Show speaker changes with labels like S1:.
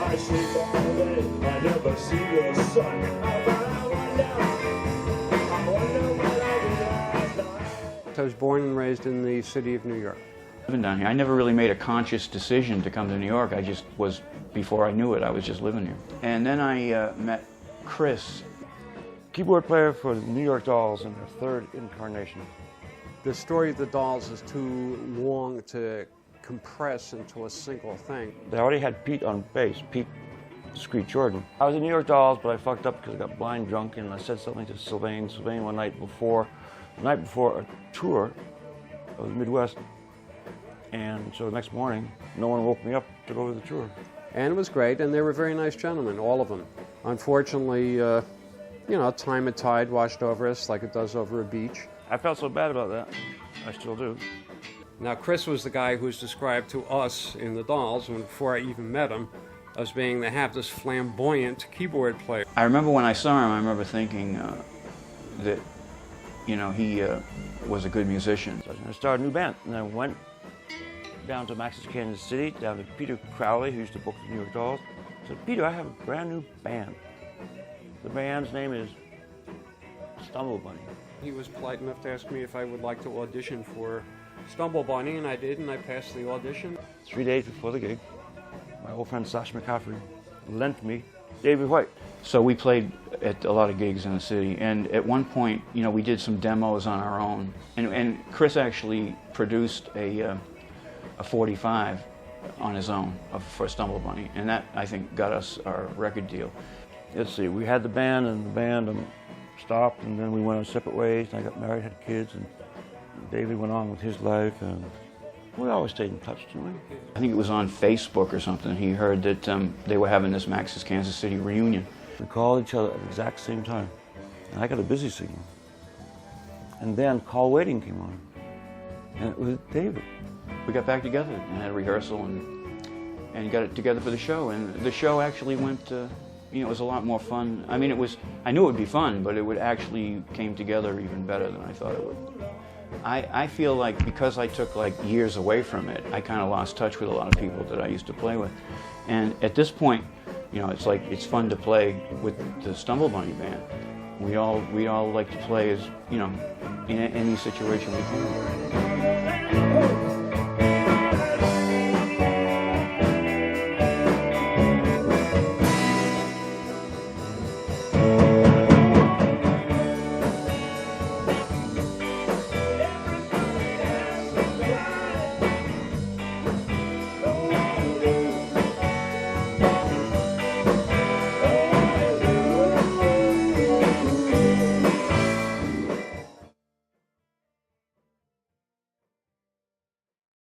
S1: I sleep all day, I never see the sun. I wonder what I did last night.
S2: I was born and raised in the city of New York.
S3: Living down here, I never really made a conscious decision to come to New York. I just was, before I knew it, I was just living here. And then I met Chris.
S4: Keyboard player for the New York Dolls in their third incarnation.
S2: The story of the Dolls is too long to compress into a single thing.
S4: They already had Pete on bass, Pete Discreet Jordan. I was in New York Dolls, but I fucked up because I got blind drunk and I said something to Sylvain one night before, the night before a tour of the Midwest. And so the next morning, no one woke me up to go to the tour.
S2: And it was great, and they were very nice gentlemen, all of them. Unfortunately, you know, time and tide washed over us like it does over a beach.
S4: I felt so bad about that. I still do.
S2: Now, Chris was the guy who's described to us in the Dolls, and before I even met him, as being to have this flamboyant keyboard player.
S3: I remember when I saw him, I remember thinking that, you know, he was a good musician.
S4: So I started a new band, and I went down to Max's Kansas City, down to Peter Crowley, who used to book the New York Dolls. I said, Peter, I have a brand new band. The band's name is Stumblebunny.
S2: He was polite enough to ask me if I would like to audition for Stumblebunny, and I did, and I passed the audition.
S4: 3 days before the gig, my old friend Sasha McCaffrey lent me David White.
S3: So we played at a lot of gigs in the city, and at one point, you know, we did some demos on our own. And Chris actually produced a 45 on his own for Stumblebunny, and that, I think, got us our record deal.
S4: Let's see, we had the band, and the band stopped, and then we went our separate ways, and I got married, had kids, and David went on with his life, and we always stayed in touch, didn't we?
S3: I think it was on Facebook or something. He heard that they were having this Max's Kansas City reunion.
S4: We called each other at the exact same time, and I got a busy signal. And then Call Waiting came on, and it was David.
S3: We got back together and had a rehearsal and got it together for the show. And the show actually went, you know, it was a lot more fun. I mean, I knew it would be fun, but it would actually came together even better than I thought it would. I feel like because I took like years away from it, I kind of lost touch with a lot of people that I used to play with. And at this point, you know, it's like, it's fun to play with the Stumblebunny band. We all like to play as, you know, in any situation we can.